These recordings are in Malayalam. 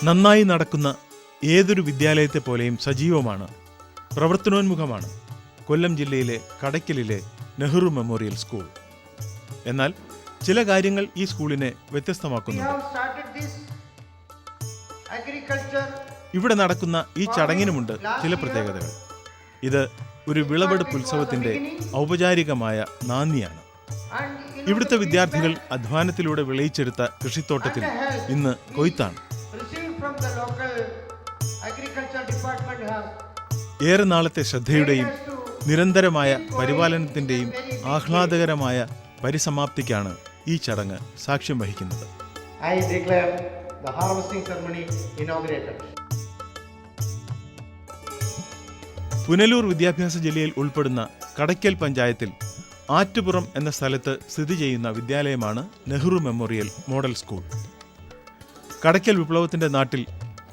നന്നായി നടക്കുന്ന ഏതൊരു വിദ്യാലയത്തെ പോലെയും സജീവമാണ്, പ്രവർത്തനോന്മുഖമാണ് കൊല്ലം ജില്ലയിലെ കടയ്ക്കലിലെ നെഹ്റു മെമ്മോറിയൽ സ്കൂൾ. എന്നാൽ ചില കാര്യങ്ങൾ ഈ സ്കൂളിനെ വ്യത്യസ്തമാക്കുന്നുണ്ട്. ഇവിടെ നടക്കുന്ന ഈ ചടങ്ങിനുമുണ്ട് ചില പ്രത്യേകതകൾ. ഇത് ഒരു വിളവെടുപ്പ് ഉത്സവത്തിന്റെ ഔപചാരികമായ നാന്ദിയാണ്. ഇവിടുത്തെ വിദ്യാർത്ഥികൾ അധ്വാനത്തിലൂടെ വിളയിച്ചെടുത്ത കൃഷിത്തോട്ടത്തിൽ ഇന്ന് കൊയ്ത്താണ്. ഏറെ നാളത്തെ ശ്രദ്ധയുടെയും നിരന്തരമായ പരിപാലനത്തിന്റെയും ആഹ്ലാദകരമായ പരിസമാപ്തിക്കാണ് ഈ ചടങ്ങ് സാക്ഷ്യം വഹിക്കുന്നത്. പുനലൂർ വിദ്യാഭ്യാസ ജില്ലയിൽ ഉൾപ്പെടുന്ന കടയ്ക്കൽ പഞ്ചായത്തിൽ ആറ്റുപുറം എന്ന സ്ഥലത്ത് സ്ഥിതി ചെയ്യുന്ന വിദ്യാലയമാണ് Nehru memorial model school. Kadakkal വിപ്ലവത്തിന്റെ നാട്ടിൽ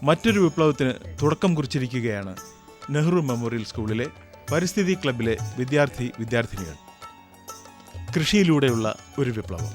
മറ്റൊരു വിപ്ലവത്തിന് തുടക്കം കുറിച്ചിരിക്കുകയാണ് നെഹ്റു മെമ്മോറിയൽ സ്കൂളിലെ പരിസ്ഥിതി ക്ലബിലെ വിദ്യാർത്ഥിനികൾ. കൃഷിയിലൂടെയുള്ള ഒരു വിപ്ലവം.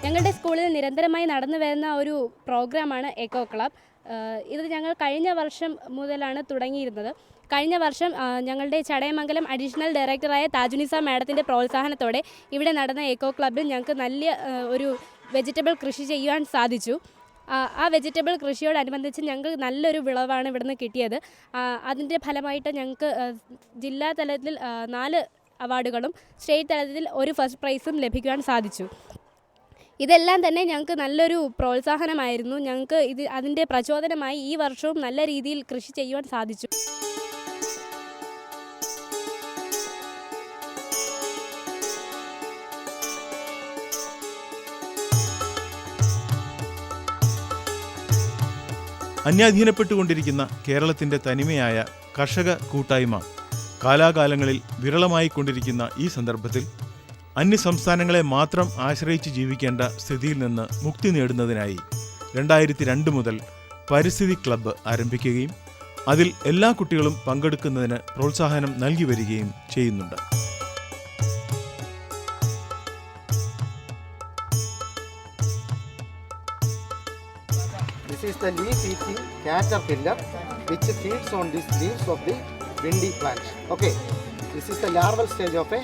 ഞങ്ങളുടെ സ്കൂളിൽ നിരന്തരമായി നടന്നു വരുന്ന ഒരു പ്രോഗ്രാമാണ് എക്കോ ക്ലബ്. ഇത് ഞങ്ങൾ കഴിഞ്ഞ വർഷം മുതലാണ് തുടങ്ങിയിരുന്നത്. കഴിഞ്ഞ വർഷം ഞങ്ങളുടെ ചടയമംഗലം അഡീഷണൽ ഡയറക്ടറായ താജുനിസ മാഡത്തിൻ്റെ പ്രോത്സാഹനത്തോടെ ഇവിടെ നടന്ന എക്കോ ക്ലബ്ബിൽ ഞങ്ങൾക്ക് നല്ല ഒരു വെജിറ്റബിൾ കൃഷി ചെയ്യുവാൻ സാധിച്ചു. ആ വെജിറ്റബിൾ കൃഷിയോടനുബന്ധിച്ച് ഞങ്ങൾക്ക് നല്ലൊരു വിളവാണ് ഇവിടുന്ന് കിട്ടിയത്. അതിൻ്റെ ഫലമായിട്ട് ഞങ്ങൾക്ക് ജില്ലാ തലത്തിൽ 4 അവാർഡുകളും സ്റ്റേറ്റ് തലത്തിൽ ഒരു ഫസ്റ്റ് പ്രൈസും ലഭിക്കുവാൻ സാധിച്ചു. ഇതെല്ലാം തന്നെ ഞങ്ങൾക്ക് നല്ലൊരു പ്രോത്സാഹനമായിരുന്നു. ഞങ്ങൾക്ക് അതിൻ്റെ പ്രചോദനമായി ഈ വർഷവും നല്ല രീതിയിൽ കൃഷി ചെയ്യുവാൻ സാധിച്ചു. അന്യാധീനപ്പെട്ടുകൊണ്ടിരിക്കുന്ന കേരളത്തിന്റെ തനിമയായ കർഷക കൂട്ടായ്മ കാലാകാലങ്ങളിൽ വിരളമായിക്കൊണ്ടിരിക്കുന്ന ഈ സന്ദർഭത്തിൽ അന്യസംസ്ഥാനങ്ങളെ മാത്രം ആശ്രയിച്ച് ജീവിക്കേണ്ട സ്ഥിതിയിൽ നിന്ന് മുക്തി നേടുന്നതിനായി 2002 മുതൽ പരിസ്ഥിതി ക്ലബ്ബ് ആരംഭിക്കുകയും അതിൽ എല്ലാ കുട്ടികളും പങ്കെടുക്കുന്നതിന് പ്രോത്സാഹനം നൽകി വരികയും ചെയ്യുന്നുണ്ട്. This is the leaf-eating caterpillar which feeds on these leaves of the windy plant. Okay, this is the larval stage of a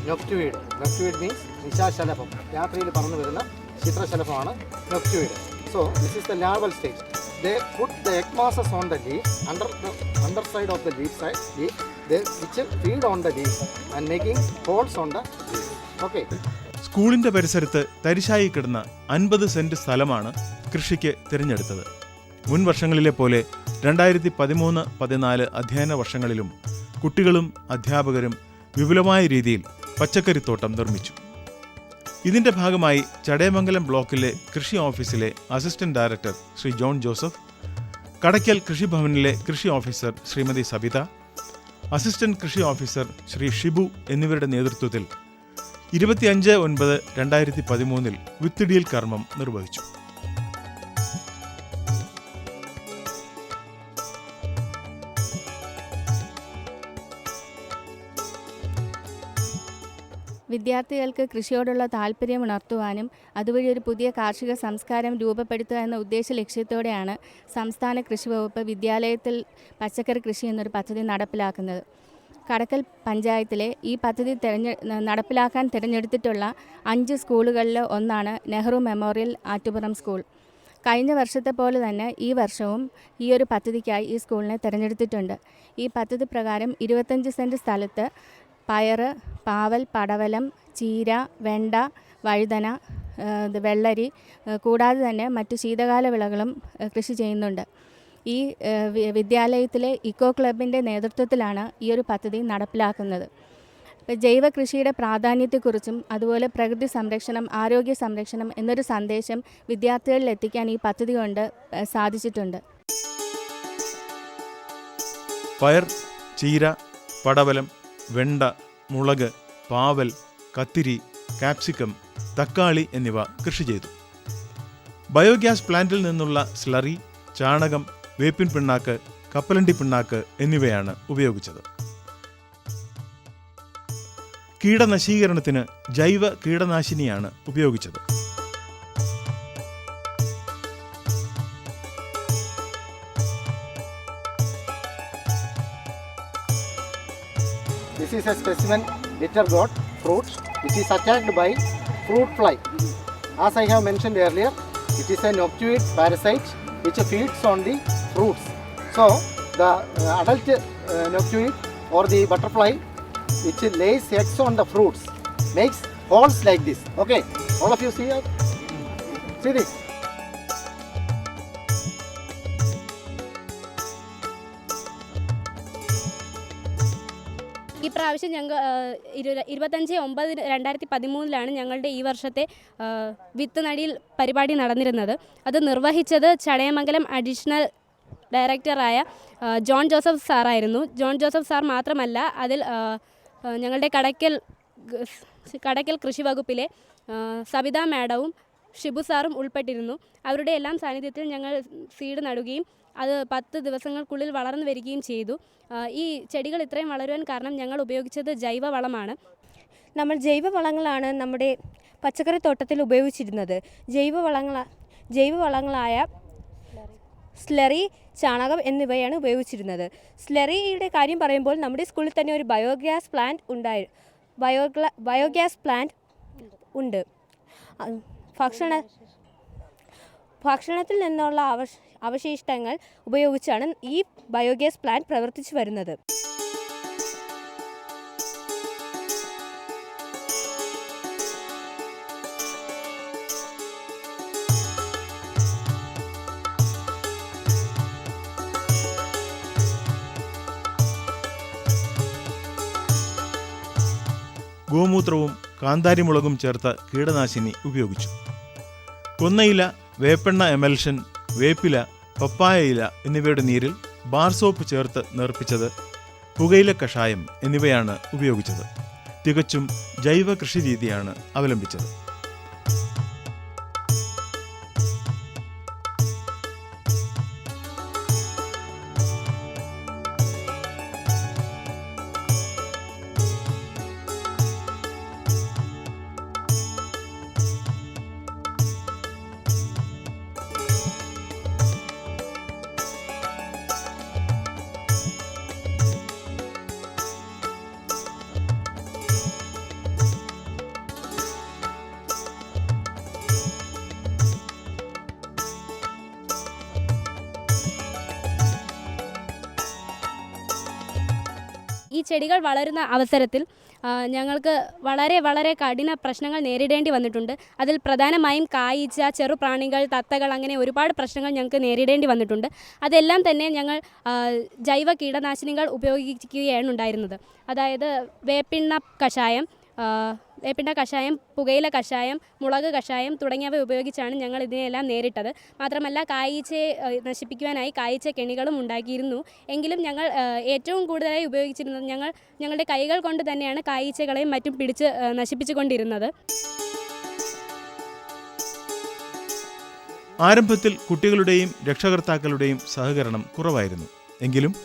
noctuid. Noctuid means നിശാശലഭം. രാത്രിയിൽ പറന്നു വരുന്ന ചിത്രശലഭമാണ് noctuid. So this is the larval stage. They put the egg masses on the leaf, underside of the leaf side, which feed on the leaf and making holes on the leaf. Okay. സ്കൂളിന്റെ പരിസരത്ത് തരിശായി കിടന്ന 50 സെന്റ് സ്ഥലമാണ് കൃഷിക്ക് തിരഞ്ഞെടുത്തത്. മുൻ വർഷങ്ങളിലെ പോലെ 2013-14 അധ്യയന വർഷങ്ങളിലും കുട്ടികളും അധ്യാപകരും വിപുലമായ രീതിയിൽ പച്ചക്കറിത്തോട്ടം നിർമ്മിച്ചു. ഇതിന്റെ ഭാഗമായി ചടയമംഗലം ബ്ലോക്കിലെ കൃഷി ഓഫീസിലെ assistant director Shri John Joseph, Kadakkal കൃഷിഭവനിലെ കൃഷി ഓഫീസർ ശ്രീമതി സബിത, അസിസ്റ്റന്റ് കൃഷി ഓഫീസർ ശ്രീ ഷിബു എന്നിവരുടെ നേതൃത്വത്തിൽ 25/9/2013 വിത്തിടിയൽ കർമ്മം നിർവഹിച്ചു. വിദ്യാർത്ഥികൾക്ക് കൃഷിയോടുള്ള താല്പര്യം ഉണർത്തുവാനും അതുവഴി ഒരു പുതിയ കാർഷിക സംസ്കാരം രൂപപ്പെടുത്തുക എന്ന ഉദ്ദേശ ലക്ഷ്യത്തോടെയാണ് സംസ്ഥാന കൃഷി വകുപ്പ് വിദ്യാലയത്തിൽ പച്ചക്കറി കൃഷി എന്നൊരു പദ്ധതി നടപ്പിലാക്കുന്നത്. കടയ്ക്കൽ പഞ്ചായത്തിലെ ഈ പദ്ധതി നടപ്പിലാക്കാൻ തിരഞ്ഞെടുത്തിട്ടുള്ള 5 സ്കൂളുകളിൽ ഒന്നാണ് നെഹ്റു മെമ്മോറിയൽ ആറ്റുപുറം സ്കൂൾ. കഴിഞ്ഞ വർഷത്തെ പോലെ തന്നെ ഈ വർഷവും ഈ ഒരു പദ്ധതിക്കായി ഈ സ്കൂളിനെ തിരഞ്ഞെടുത്തിട്ടുണ്ട്. ഈ പദ്ധതി പ്രകാരം 25 സെൻറ്റ് സ്ഥലത്ത് പയറ്, പാവൽ, പടവലം, ചീര, വെണ്ട, വഴുതന, വെള്ളരി കൂടാതെ തന്നെ മറ്റു ശീതകാല വിളകളും കൃഷി ചെയ്യുന്നുണ്ട്. ഈ വിദ്യാലയത്തിലെ ഇക്കോ ക്ലബിൻ്റെ നേതൃത്വത്തിലാണ് ഈ ഒരു പദ്ധതി നടപ്പിലാക്കുന്നത്. ജൈവ കൃഷിയുടെ പ്രാധാന്യത്തെക്കുറിച്ചും അതുപോലെ പ്രകൃതി സംരക്ഷണം, ആരോഗ്യ സംരക്ഷണം എന്നൊരു സന്ദേശം വിദ്യാർത്ഥികളിൽ എത്തിക്കാൻ ഈ പദ്ധതി കൊണ്ട് സാധിച്ചിട്ടുണ്ട്. പയർ, ചീര, പടവലം, വെണ്ട, മുളക്, പാവൽ, കത്തിരി, കാപ്സിക്കം, തക്കാളി എന്നിവ കൃഷി ചെയ്തു. ബയോഗ്യാസ് പ്ലാന്റിൽ നിന്നുള്ള സ്ലറി, ചാണകം, വേപ്പിൻ പിണ്ണാക്ക്, കപ്പലണ്ടി പിണ്ണാക്ക് എന്നിവയാണ് ഉപയോഗിച്ചത്. കീടനശീകരണത്തിന് ജൈവ കീടനാശിനിയാണ് ഉപയോഗിച്ചത്. This is a specimen bitter gourd fruit which is attacked by fruit fly. As I have mentioned earlier, it is a noctuid parasite which feeds on the fruits. So the adult noctuid or the butterfly which lays eggs on the fruits makes holes like this. Okay, all of you see that? See this? ഈ പ്രാവശ്യം ഞങ്ങൾ 25/9/2013 ഞങ്ങളുടെ ഈ വർഷത്തെ വിത്ത് നടീൽ പരിപാടി നടന്നിരുന്നത്. അത് നിർവഹിച്ചത് ചടയമംഗലം അഡീഷണൽ ഡയറക്ടറായ ജോൺ ജോസഫ് സാറായിരുന്നു. ജോൺ ജോസഫ് സാർ മാത്രമല്ല, അതിൽ ഞങ്ങളുടെ കടയ്ക്കൽ കൃഷി വകുപ്പിലെ സവിത മാഡവും ഷിബു സാറും ഉൾപ്പെട്ടിരുന്നു. അവരുടെ എല്ലാം സാന്നിധ്യത്തിൽ ഞങ്ങൾ സീഡ് നടുകയും അത് 10 ദിവസങ്ങൾക്കുള്ളിൽ വളർന്നു വരികയും ചെയ്തു. ഈ ചെടികൾ ഇത്രയും വളരുവാൻ കാരണം ഞങ്ങൾ ഉപയോഗിച്ചത് ജൈവവളമാണ്. നമ്മൾ ജൈവവളങ്ങളാണ് നമ്മുടെ പച്ചക്കറിത്തോട്ടത്തിൽ ഉപയോഗിച്ചിരുന്നത്. ജൈവവളങ്ങളായ സ്ലറി, ചാണകം എന്നിവയാണ് ഉപയോഗിച്ചിരുന്നത്. സ്ലറിയുടെ കാര്യം പറയുമ്പോൾ നമ്മുടെ സ്കൂളിൽ തന്നെ ഒരു ബയോഗ്യാസ് പ്ലാന്റ് ഉണ്ട്. ഭക്ഷണത്തിൽ നിന്നുള്ള അവശിഷ്ടങ്ങൾ ഉപയോഗിച്ചാണ് ഈ ബയോഗ്യാസ് പ്ലാന്റ് പ്രവർത്തിച്ചു വരുന്നത്. ഗോമൂത്രവും കാന്താരിമുളകും ചേർത്ത കീടനാശിനി ഉപയോഗിച്ചു. കൊന്നയില, വേപ്പെണ്ണ എമൽഷൻ, വേപ്പില, പപ്പായ ഇല എന്നിവയുടെ നീരിൽ ബാർ സോപ്പ് ചേർത്ത് നേർപ്പിച്ചത്, പുകയില കഷായം എന്നിവയാണ് ഉപയോഗിച്ചത്. തികച്ചും ജൈവ കൃഷി രീതിയാണ് അവലംബിച്ചത്. ഈ ചെടികൾ വളരുന്ന അവസരത്തിൽ ഞങ്ങൾക്ക് വളരെ കഠിന പ്രശ്നങ്ങൾ നേരിടേണ്ടി വന്നിട്ടുണ്ട്. അതിൽ പ്രധാനമായും കായീച്ച, ചെറുപ്രാണികൾ, തത്തകൾ, അങ്ങനെ ഒരുപാട് പ്രശ്നങ്ങൾ ഞങ്ങൾക്ക് നേരിടേണ്ടി വന്നിട്ടുണ്ട്. അതെല്ലാം തന്നെ ഞങ്ങൾ ജൈവ കീടനാശിനികൾ ഉപയോഗിക്കുകയാണ് ഉണ്ടായിരുന്നത്. അതായത് വേപ്പിണ്ണ കഷായം, പുകയില കഷായം, മുളക് കഷായം തുടങ്ങിയവ ഉപയോഗിച്ചാണ് ഞങ്ങൾ ഇതിനെല്ലാം നേരിട്ടത്. മാത്രമല്ല കായീച്ചയെ നശിപ്പിക്കുവാനായി കായീച്ച കെണികളും ഉണ്ടാക്കിയിരുന്നു. എങ്കിലും ഞങ്ങൾ ഏറ്റവും കൂടുതലായി ഉപയോഗിച്ചിരുന്നത് ഞങ്ങളുടെ കൈകൾ കൊണ്ട് തന്നെയാണ് കായീച്ചകളെയും മറ്റും പിടിച്ച് നശിപ്പിച്ചുകൊണ്ടിരുന്നത്. ആരംഭത്തിൽ കുട്ടികളുടെയും രക്ഷകർത്താക്കളുടെയും സഹകരണം കുറവായിരുന്നു. എങ്കിലും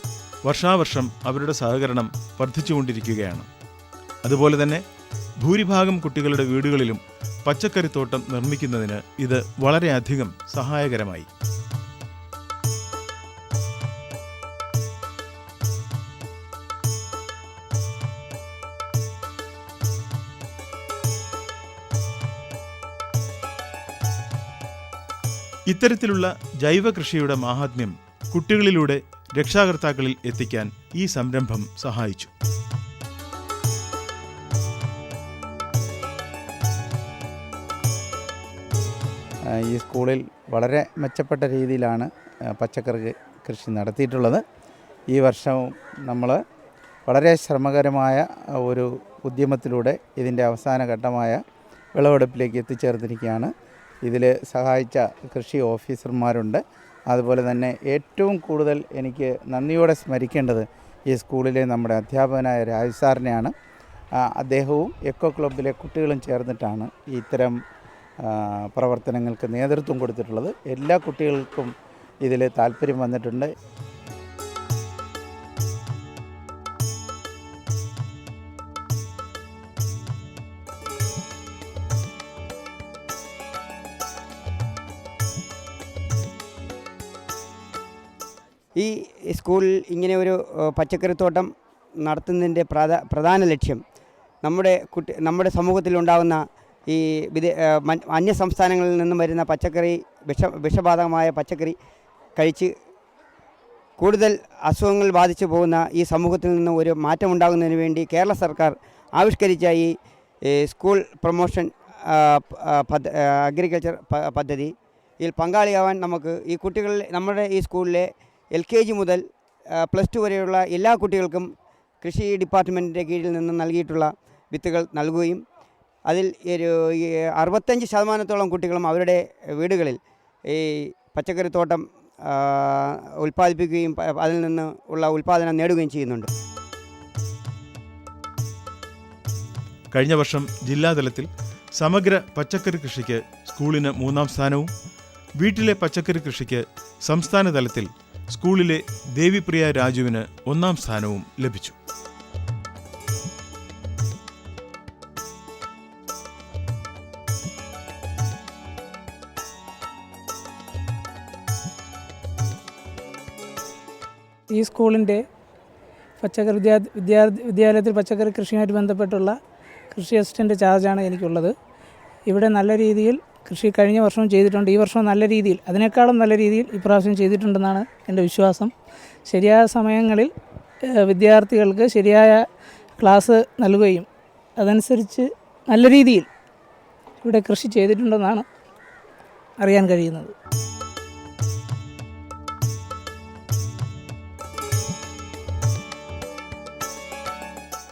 വർഷാവർഷം അവരുടെ സഹകരണം വർദ്ധിച്ചുകൊണ്ടിരിക്കുകയാണ്. അതുപോലെ തന്നെ ഭൂരിഭാഗം കുട്ടികളുടെ വീടുകളിലും പച്ചക്കറിത്തോട്ടം നിർമ്മിക്കുന്നതിന് ഇത് വളരെയധികം സഹായകരമായി. ഇത്തരത്തിലുള്ള ജൈവ കൃഷിയുടെ മാഹാത്മ്യം കുട്ടികളിലൂടെ രക്ഷാകർത്താക്കളിൽ എത്തിക്കാൻ ഈ സംരംഭം സഹായിച്ചു. ഈ സ്കൂളിൽ വളരെ മെച്ചപ്പെട്ട രീതിയിലാണ് പച്ചക്കറി കൃഷി നടത്തിയിട്ടുള്ളത്. ഈ വർഷവും നമ്മൾ വളരെ ശ്രമകരമായ ഒരു ഉദ്യമത്തിലൂടെ ഇതിൻ്റെ അവസാന ഘട്ടമായ വിളവെടുപ്പിലേക്ക് എത്തിച്ചേർന്നിരിക്കുകയാണ്. ഇതിൽ സഹായിച്ച കൃഷി ഓഫീസർമാരുണ്ട്. അതുപോലെ തന്നെ ഏറ്റവും കൂടുതൽ എനിക്ക് നന്ദിയോടെ സ്മരിക്കേണ്ടത് ഈ സ്കൂളിലെ നമ്മുടെ അധ്യാപകനായ രാജ് സാറിനെയാണ്. അദ്ദേഹവും എക്കോ ക്ലബ്ബിലെ കുട്ടികളും ചേർന്നിട്ടാണ് ഇത്തരം പ്രവർത്തനങ്ങൾക്ക് നേതൃത്വം കൊടുത്തിട്ടുള്ളത്. എല്ലാ കുട്ടികൾക്കും ഇതിൽ താല്പര്യം വന്നിട്ടുണ്ട്. ഈ സ്കൂളിൽ ഇങ്ങനെ ഒരു പച്ചക്കറിത്തോട്ടം നടത്തുന്നതിൻ്റെ പ്രധാന ലക്ഷ്യം നമ്മുടെ സമൂഹത്തിലുണ്ടാകുന്ന ഈ അന്യ സംസ്ഥാനങ്ങളിൽ നിന്നും വരുന്ന പച്ചക്കറി വിഷബാധകമായ പച്ചക്കറി കഴിച്ച് കൂടുതൽ അസുഖങ്ങൾ ബാധിച്ചു പോകുന്ന ഈ സമൂഹത്തിൽ നിന്ന് ഒരു മാറ്റമുണ്ടാകുന്നതിന് വേണ്ടി കേരള സർക്കാർ ആവിഷ്കരിച്ച ഈ സ്കൂൾ പ്രൊമോഷൻ അഗ്രികൾച്ചർ പദ്ധതിയിൽ പങ്കാളിയാവാൻ നമുക്ക് ഈ നമ്മുടെ ഈ സ്കൂളിലെ LKG മുതൽ +2 വരെയുള്ള എല്ലാ കുട്ടികൾക്കും കൃഷി ഡിപ്പാർട്ട്മെൻറ്റിൻ്റെ കീഴിൽ നിന്ന് നൽകിയിട്ടുള്ള വിത്തുകൾ നൽകുകയും അതിൽ 65% കുട്ടികളും അവരുടെ വീടുകളിൽ ഈ പച്ചക്കറിത്തോട്ടം ഉൽപ്പാദിപ്പിക്കുകയും അതിൽ നിന്ന് ഉള്ള ഉൽപ്പാദനം നേടുകയും ചെയ്യുന്നുണ്ട്. കഴിഞ്ഞ വർഷം ജില്ലാതലത്തിൽ സമഗ്ര പച്ചക്കറി കൃഷിക്ക് സ്കൂളിന് 3ാം സ്ഥാനവും വീട്ടിലെ പച്ചക്കറി കൃഷിക്ക് സംസ്ഥാന തലത്തിൽ സ്കൂളിലെ ദേവിപ്രിയ രാജുവിന് 1ാം സ്ഥാനവും ലഭിച്ചു. ഈ സ്കൂളിൻ്റെ വിദ്യാലയത്തിൽ പച്ചക്കറി കൃഷിയുമായിട്ട് ബന്ധപ്പെട്ടുള്ള കൃഷി അസിസ്റ്റൻ്റ് ചാർജാണ് എനിക്കുള്ളത്. ഇവിടെ നല്ല രീതിയിൽ കൃഷി കഴിഞ്ഞ വർഷവും ചെയ്തിട്ടുണ്ട്. ഈ വർഷവും നല്ല രീതിയിൽ, അതിനേക്കാളും നല്ല രീതിയിൽ ഇപ്രാവശ്യം ചെയ്തിട്ടുണ്ടെന്നാണ് എൻ്റെ വിശ്വാസം. ശരിയായ സമയങ്ങളിൽ വിദ്യാർത്ഥികൾക്ക് ശരിയായ ക്ലാസ് നൽകുകയും അതനുസരിച്ച് നല്ല രീതിയിൽ ഇവിടെ കൃഷി ചെയ്തിട്ടുണ്ടെന്നാണ് അറിയാൻ കഴിയുന്നത്.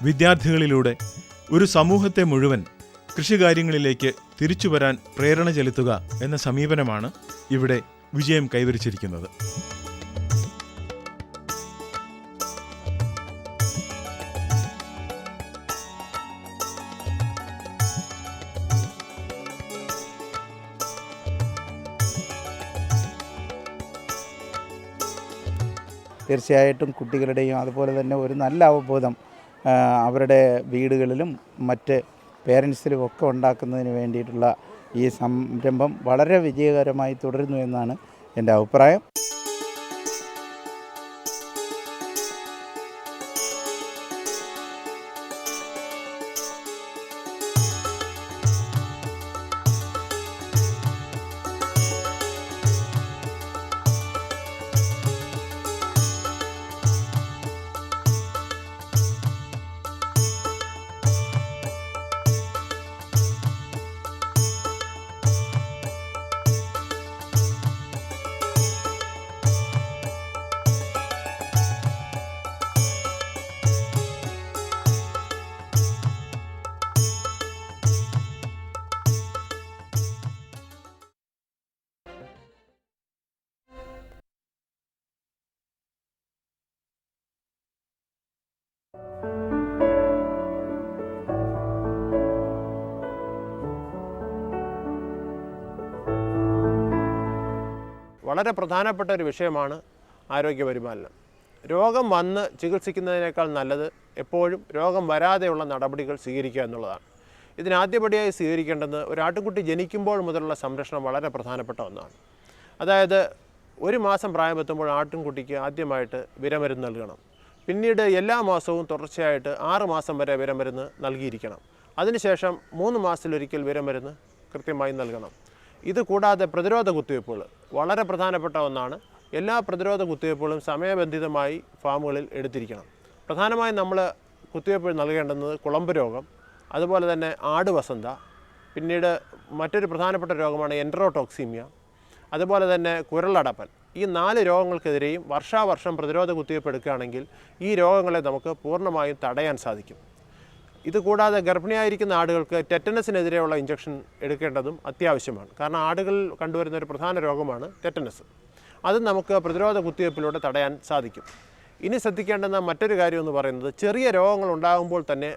വിദ്യാർത്ഥികളിലൂടെ ഒരു സമൂഹത്തെ മുഴുവൻ കൃഷികാര്യങ്ങളിലേക്ക് തിരിച്ചുവരാൻ പ്രേരണ ചെലുത്തുക എന്ന സമീപനമാണ് ഇവിടെ വിജയം കൈവരിച്ചിരിക്കുന്നത്. തീർച്ചയായിട്ടും കുട്ടികളുടെയും അതുപോലെ തന്നെ ഒരു നല്ല അവബോധം അവരുടെ വീടുകളിലും മറ്റ് പേരൻസിലും ഒക്കെ ഉണ്ടാക്കുന്നതിന് വേണ്ടിയിട്ടുള്ള ഈ സംരംഭം വളരെ വിജയകരമായി തുടരുന്നു എന്നാണ് എൻ്റെ അഭിപ്രായം. വളരെ പ്രധാനപ്പെട്ട ഒരു വിഷയമാണ് ആരോഗ്യ പരിപാലനം. രോഗം വന്ന് ചികിത്സിക്കുന്നതിനേക്കാൾ നല്ലത് എപ്പോഴും രോഗം വരാതെയുള്ള നടപടികൾ സ്വീകരിക്കുക എന്നുള്ളതാണ്. ഇതിനാദ്യപടിയായി സ്വീകരിക്കേണ്ടത് ഒരു ആട്ടിൻകുട്ടി ജനിക്കുമ്പോൾ മുതലുള്ള സംരക്ഷണം വളരെ പ്രധാനപ്പെട്ട ഒന്നാണ്. അതായത് 1 മാസം പ്രായമെത്തുമ്പോൾ ആട്ടിൻകുട്ടിക്ക് ആദ്യമായിട്ട് വിരമരുന്ന് നൽകണം. പിന്നീട് എല്ലാ മാസവും തുടർച്ചയായിട്ട് 6 മാസം വരെ വിരമരുന്ന് നൽകിയിരിക്കണം. അതിനുശേഷം 3 മാസത്തിലൊരിക്കൽ വിരമരുന്ന് കൃത്യമായി നൽകണം. ഇത് കൂടാതെ പ്രതിരോധ കുത്തിവയ്പ്പുകൾ വളരെ പ്രധാനപ്പെട്ട ഒന്നാണ്. എല്ലാ പ്രതിരോധ കുത്തിവയ്പ്പുകളും സമയബന്ധിതമായി ഫാമുകളിൽ എടുത്തിരിക്കണം. പ്രധാനമായും നമ്മൾ കുത്തിവയ്പ്പ് നൽകേണ്ടുന്നത് കുളമ്പ് രോഗം, അതുപോലെ തന്നെ ആടുവസന്ത, പിന്നീട് മറ്റൊരു പ്രധാനപ്പെട്ട രോഗമാണ് എൻട്രോടോക്സീമിയ, അതുപോലെ തന്നെ കുരളടപ്പൽ. ഈ 4 രോഗങ്ങൾക്കെതിരെയും വർഷാവർഷം പ്രതിരോധ കുത്തിവയ്പ്പ് എടുക്കുകയാണെങ്കിൽ ഈ രോഗങ്ങളെ നമുക്ക് പൂർണ്ണമായും തടയാൻ സാധിക്കും. ഇതുകൂടാതെ ഗർഭിണിയായിരിക്കുന്ന ആടുകൾക്ക് ടെറ്റനസിനെതിരെയുള്ള ഇഞ്ചക്ഷൻ എടുക്കേണ്ടതും അത്യാവശ്യമാണ്. കാരണം ആടുകളിൽ കണ്ടുവരുന്ന ഒരു പ്രധാന രോഗമാണ് ടെറ്റനസ്. അത് നമുക്ക് പ്രതിരോധ കുത്തിവയ്പ്പിലൂടെ തടയാൻ സാധിക്കും. ഇനി ശ്രദ്ധിക്കേണ്ടുന്ന മറ്റൊരു കാര്യം എന്ന് പറയുന്നത് ചെറിയ രോഗങ്ങൾ ഉണ്ടാകുമ്പോൾ തന്നെ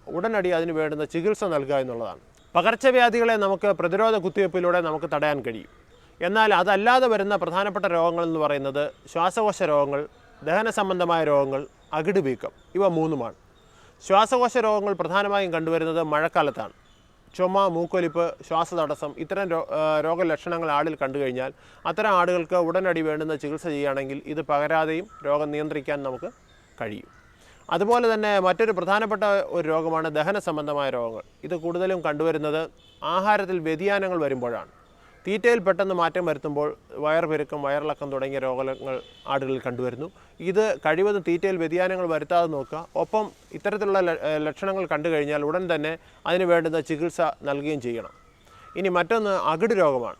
ഉടനടി അതിന് വേണ്ടുന്ന ചികിത്സ നൽകുക എന്നുള്ളതാണ്. പകർച്ചവ്യാധികളെ നമുക്ക് പ്രതിരോധ കുത്തിവയ്പ്പിലൂടെ നമുക്ക് തടയാൻ കഴിയും. എന്നാൽ അതല്ലാതെ വരുന്ന പ്രധാനപ്പെട്ട രോഗങ്ങൾ എന്ന് പറയുന്നത് ശ്വാസകോശ രോഗങ്ങൾ, ദഹന സംബന്ധമായ രോഗങ്ങൾ, അകിട് വീക്കം, ഇവ മൂന്നുമാണ്. ശ്വാസകോശ രോഗങ്ങൾ പ്രധാനമായും കണ്ടുവരുന്നത് മഴക്കാലത്താണ്. ചുമ, മൂക്കൊലിപ്പ്, ശ്വാസതടസ്സം ഇത്തരം രോഗലക്ഷണങ്ങൾ ആളിൽ കണ്ടു കഴിഞ്ഞാൽ അത്തരം ആളുകൾക്ക് ഉടനടി വേണ്ടുന്ന ചികിത്സ ചെയ്യുകയാണെങ്കിൽ ഇത് പകരാതെയും രോഗം നിയന്ത്രിക്കാൻ നമുക്ക് കഴിയും. അതുപോലെ തന്നെ മറ്റൊരു പ്രധാനപ്പെട്ട ഒരു രോഗമാണ് ദഹന സംബന്ധമായ രോഗങ്ങൾ. ഇത് കൂടുതലും കണ്ടുവരുന്നത് ആഹാരത്തിൽ വ്യതിയാനങ്ങൾ വരുമ്പോഴാണ്. തീറ്റയിൽ പെട്ടെന്ന് മാറ്റം വരുത്തുമ്പോൾ വയറുപെരുക്കം, വയറിളക്കം തുടങ്ങിയ രോഗങ്ങൾ ആടുകളിൽ കണ്ടുവരുന്നു. ഇത് കഴിവതും തീറ്റയിൽ വ്യതിയാനങ്ങൾ വരുത്താതെ നോക്കുക. ഒപ്പം ഇത്തരത്തിലുള്ള ലക്ഷണങ്ങൾ കണ്ടു കഴിഞ്ഞാൽ ഉടൻ തന്നെ അതിന് വേണ്ടുന്ന ചികിത്സ നൽകുകയും ചെയ്യണം. ഇനി മറ്റൊന്ന് അകിട് രോഗമാണ്.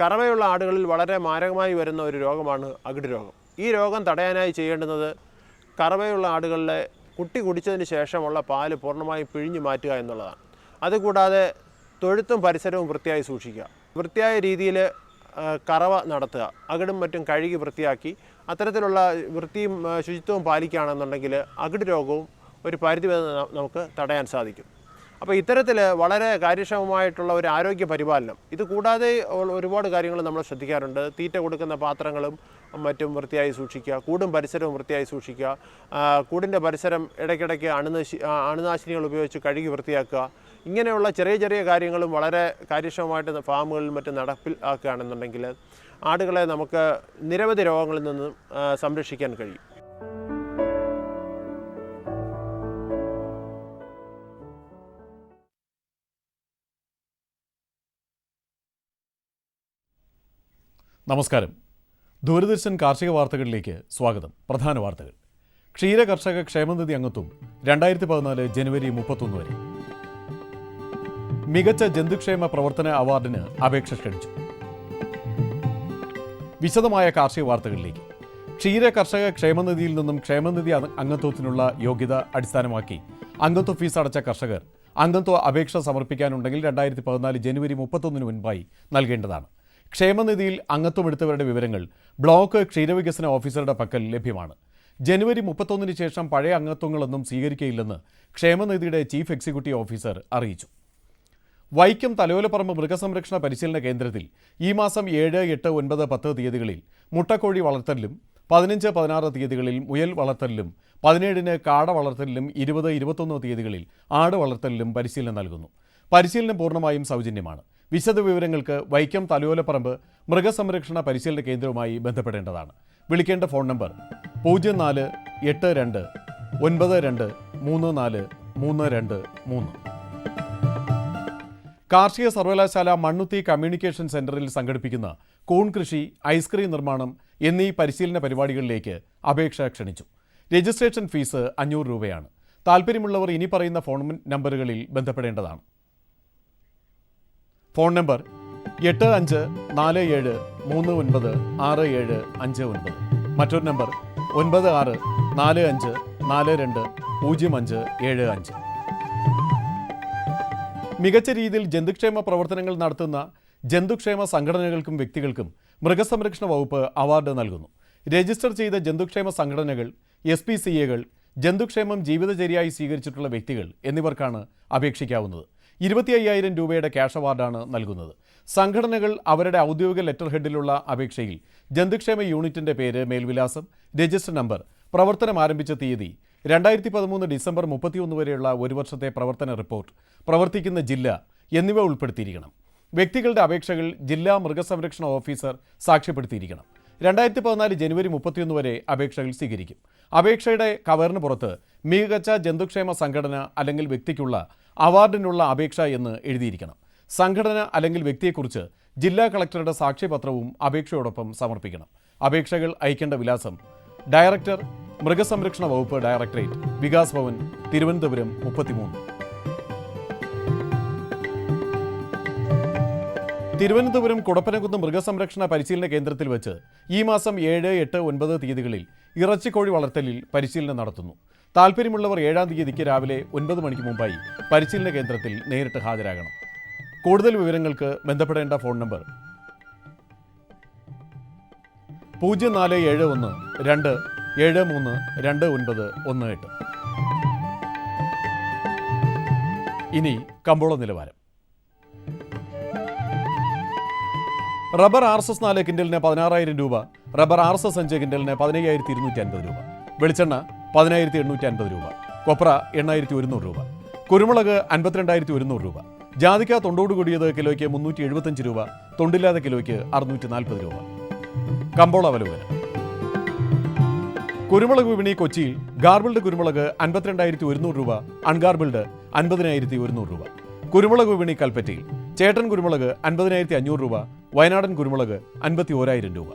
കറവയുള്ള ആടുകളിൽ വളരെ മാരകമായി വരുന്ന ഒരു രോഗമാണ് അകിട് രോഗം. ഈ രോഗം തടയാനായി ചെയ്യേണ്ടുന്നത് കറവയുള്ള ആടുകളിലെ കുട്ടി കുടിച്ചതിന് ശേഷമുള്ള പാല് പൂർണ്ണമായും പിഴിഞ്ഞു മാറ്റുക എന്നുള്ളതാണ്. അതുകൂടാതെ തൊഴുത്തും പരിസരവും വൃത്തിയായി സൂക്ഷിക്കുക. വൃത്തിയായ രീതിയിൽ കറവ നടത്തുക. അകിടും മറ്റും കഴുകി വൃത്തിയാക്കി അത്തരത്തിലുള്ള വൃത്തിയും ശുചിത്വവും പാലിക്കുകയാണെന്നുണ്ടെങ്കിൽ അകിട് രോഗവും ഒരു പരിധിവരെ നമുക്ക് തടയാൻ സാധിക്കും. അപ്പോൾ ഇത്തരത്തിൽ വളരെ കാര്യക്ഷമമായിട്ടുള്ള ഒരു ആരോഗ്യ പരിപാലനം. ഇത് കൂടാതെ ഒരുപാട് കാര്യങ്ങൾ നമ്മൾ ശ്രദ്ധിക്കാറുണ്ട്. തീറ്റ കൊടുക്കുന്ന പാത്രങ്ങളും മറ്റും വൃത്തിയായി സൂക്ഷിക്കുക, കൂടും പരിസരവും വൃത്തിയായി സൂക്ഷിക്കുക, കൂടിൻ്റെ പരിസരം ഇടയ്ക്കിടയ്ക്ക് അണുനാശിനികൾ ഉപയോഗിച്ച് കഴുകി വൃത്തിയാക്കുക. ഇങ്ങനെയുള്ള ചെറിയ ചെറിയ കാര്യങ്ങളും വളരെ കാര്യക്ഷമമായിട്ട് ഫാമുകളിൽ മറ്റും നടപ്പിലാക്കുകയാണെന്നുണ്ടെങ്കിൽ ആടുകളെ നമുക്ക് നിരവധി രോഗങ്ങളിൽ നിന്നും സംരക്ഷിക്കാൻ കഴിയും. നമസ്കാരം. ദൂരദർശൻ കാർഷിക വാർത്തകളിലേക്ക് സ്വാഗതം. പ്രധാന വാർത്തകൾ. ക്ഷീര കർഷക ക്ഷേമനിധി അംഗത്വം 2014 ജനുവരി 31 വരെ. മികച്ച ജന്തുക്ഷേമ പ്രവർത്തന അവാർഡിന് അപേക്ഷ ക്ഷണിച്ചു. വിശദമായ കാർഷിക വാർത്തകളിലേക്ക്. ക്ഷീര കർഷക ക്ഷേമനിധിയിൽ നിന്നും ക്ഷേമനിധി അംഗത്വത്തിനുള്ള യോഗ്യത അടിസ്ഥാനമാക്കി അംഗത്വ ഫീസ് അടച്ച കർഷകർ അംഗത്വ അപേക്ഷ സമർപ്പിക്കാനുണ്ടെങ്കിൽ 2014 ജനുവരി 31 മുൻപായി നൽകേണ്ടതാണ്. ക്ഷേമനിധിയിൽ അംഗത്വമെടുത്തവരുടെ വിവരങ്ങൾ ബ്ലോക്ക് ക്ഷീരവികസന ഓഫീസറുടെ പക്കൽ ലഭ്യമാണ്. ജനുവരി 31 ശേഷം പഴയ അംഗത്വങ്ങളൊന്നും സ്വീകരിക്കയില്ലെന്ന് ക്ഷേമനിധിയുടെ ചീഫ് എക്സിക്യൂട്ടീവ് ഓഫീസർ അറിയിച്ചു. വൈക്കം തലയോലപ്പറമ്പ് മൃഗസംരക്ഷണ പരിശീലന കേന്ദ്രത്തിൽ ഈ മാസം 7, 8, 9, 10 തീയതികളിൽ മുട്ടക്കോഴി വളർത്തലിലും 15, 16 തീയതികളിൽ മുയൽ വളർത്തലിലും 17 കാട വളർത്തലിലും 20, 21 തീയതികളിൽ ആട് വളർത്തലിലും പരിശീലനം നൽകുന്നു. പരിശീലനം പൂർണ്ണമായും സൗജന്യമാണ്. വിശദവിവരങ്ങൾക്ക് വൈക്കം തലയോലപ്പറമ്പ് മൃഗസംരക്ഷണ പരിശീലന കേന്ദ്രവുമായി ബന്ധപ്പെടേണ്ടതാണ്. വിളിക്കേണ്ട ഫോൺ നമ്പർ 0482 92 34 323. കാർഷിക സർവകലാശാല മണ്ണുത്തി കമ്മ്യൂണിക്കേഷൻ സെന്ററിൽ സംഘടിപ്പിക്കുന്ന കൂൺ കൃഷി, ഐസ്ക്രീം നിർമ്മാണം എന്നീ പരിശീലന പരിപാടികളിലേക്ക് അപേക്ഷ ക്ഷണിച്ചു. രജിസ്ട്രേഷൻ ഫീസ് 500 രൂപയാണ്. താൽപ്പര്യമുള്ളവർ ഇനി പറയുന്ന ഫോൺ നമ്പറുകളിൽ ബന്ധപ്പെടേണ്ടതാണ്. Phone number 8547396759. മറ്റൊരു നമ്പർ 9645420575. മികച്ച രീതിയിൽ ജന്തുക്ഷേമ പ്രവർത്തനങ്ങൾ നടത്തുന്ന ജന്തുക്ഷേമ സംഘടനകൾക്കും വ്യക്തികൾക്കും മൃഗസംരക്ഷണ വകുപ്പ് അവാർഡ് നൽകുന്നു. രജിസ്റ്റർ ചെയ്ത ജന്തുക്ഷേമ സംഘടനകൾ, SPCAകൾ, ജന്തുക്ഷേമം ജീവിതചര്യയായി സ്വീകരിച്ചിട്ടുള്ള വ്യക്തികൾ എന്നിവർക്കാണ് അപേക്ഷിക്കാവുന്നത്. 25,000 രൂപയുടെ ക്യാഷ് അവാർഡാണ് നൽകുന്നത്. സംഘടനകൾ അവരുടെ ഔദ്യോഗിക ലെറ്റർ ഹെഡിലുള്ള അപേക്ഷയിൽ ജന്തുക്ഷേമ യൂണിറ്റിന്റെ പേര്, മേൽവിലാസം, രജിസ്റ്റർ നമ്പർ, പ്രവർത്തനം ആരംഭിച്ച തീയതി, 2013 ഡിസംബർ 31 വരെയുള്ള ഒരു വർഷത്തെ പ്രവർത്തന റിപ്പോർട്ട്, പ്രവർത്തിക്കുന്ന ജില്ല എന്നിവ ഉൾപ്പെടുത്തിയിരിക്കണം. വ്യക്തികളുടെ അപേക്ഷകൾ ജില്ലാ മൃഗസംരക്ഷണ ഓഫീസർ സാക്ഷ്യപ്പെടുത്തിയിരിക്കണം. 2014 ജനുവരി 31 വരെ അപേക്ഷകൾ സ്വീകരിക്കും. അപേക്ഷയുടെ കവറിന് പുറത്ത് മികച്ച ജന്തുക്ഷേമ സംഘടന അല്ലെങ്കിൽ വ്യക്തിക്കുള്ള അവാർഡിനുള്ള അപേക്ഷ എന്ന് എഴുതിയിരിക്കണം. സംഘടന അല്ലെങ്കിൽ വ്യക്തിയെക്കുറിച്ച് ജില്ലാ കളക്ടറുടെ സാക്ഷ്യപത്രവും അപേക്ഷയോടൊപ്പം സമർപ്പിക്കണം. അപേക്ഷകൾ അയക്കേണ്ട വിലാസം: ഡയറക്ടർ, മൃഗസംരക്ഷണ വകുപ്പ്, ഡയറക്ടറേറ്റ്, വികാസ് ഭവൻ, തിരുവനന്തപുരം 33. തിരുവനന്തപുരം കുടപ്പനക്കുന്ന് മൃഗസംരക്ഷണ പരിശീലന കേന്ദ്രത്തിൽ വെച്ച് ഈ മാസം 7, 8, 9 തീയതികളിൽ ഇറച്ചിക്കോഴി വളർത്തലിൽ പരിശീലനം നടത്തുന്നു. താൽപ്പര്യമുള്ളവർ 7-ാം തീയതിക്ക് രാവിലെ 9 മണിക്ക് മുമ്പായി പരിശീലന കേന്ദ്രത്തിൽ നേരിട്ട് ഹാജരാകണം. കൂടുതൽ വിവരങ്ങൾക്ക് ബന്ധപ്പെടേണ്ട ഫോൺ നമ്പർ 0471 2 732918. ഇനി കമ്പോള നിലവാരം. റബ്ബർ RSS 4 കിൻഡലിന് 16,000 രൂപ, റബ്ബർ RSS 5 കിൻഡലിന് 15,250 രൂപ, വെളിച്ചെണ്ണ 10,850 രൂപ, കൊപ്ര 8,100 രൂപ, കുരുമുളക് 52,100 രൂപ, ജാതിക്ക തൊണ്ടോട് കൂടിയത് കിലോയ്ക്ക് 375 രൂപ, തൊണ്ടില്ലാതെ കിലോയ്ക്ക് 640 രൂപ. കമ്പോള അവലോകനം. കുരുമുളക് വിപണി കൊച്ചിയിൽ ഗാർബിൾഡ് കുരുമുളക് 52,100 രൂപ, അൺഗാർബിൾഡ് 50,100 രൂപ. കുരുമുളക് വിപണി കൽപ്പറ്റയിൽ ചേട്ടൻ കുരുമുളക് 50,500 രൂപ, വയനാടൻ കുരുമുളക് 51,000 രൂപ.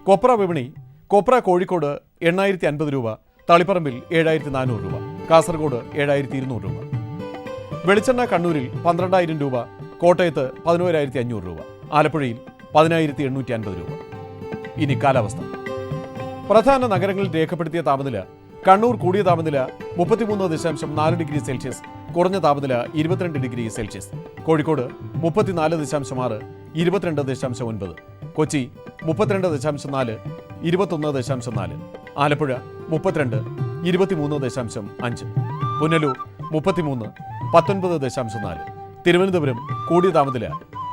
കൊപ്ര വിപണി കൊപ്ര കോഴിക്കോട് 8,050 രൂപ, തളിപ്പറമ്പിൽ 7,400 രൂപ, കാസർഗോഡ് 7,200 രൂപ. വെളിച്ചെണ്ണ കണ്ണൂരിൽ 12,000 രൂപ, കോട്ടയത്ത് 11,500 രൂപ, ആലപ്പുഴയിൽ 10,850 രൂപ. ഇനി കാലാവസ്ഥ. പ്രധാന നഗരങ്ങളിൽ രേഖപ്പെടുത്തിയ താപനില: കണ്ണൂർ കൂടിയ താപനില 33.4 ഡിഗ്രി സെൽഷ്യസ്, കുറഞ്ഞ താപനില 22 ഡിഗ്രി സെൽഷ്യസ്. കോഴിക്കോട് 34.6, 22.9. കൊച്ചി 32.4, 21.4. ആലപ്പുഴ 32, 23.5. പുനലൂർ 33, 19.4. തിരുവനന്തപുരം കൂടിയ താപനില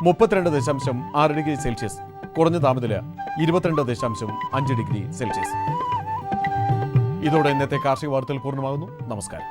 32.6 ഡിഗ്രി സെൽഷ്യസ്, കുറഞ്ഞ താപനില 22.5 ഡിഗ്രി സെൽഷ്യസ്. ഇതോടെ ഇന്നത്തെ കാർഷിക വാർത്തകൾ പൂർണ്ണമാകുന്നു. നമസ്കാരം.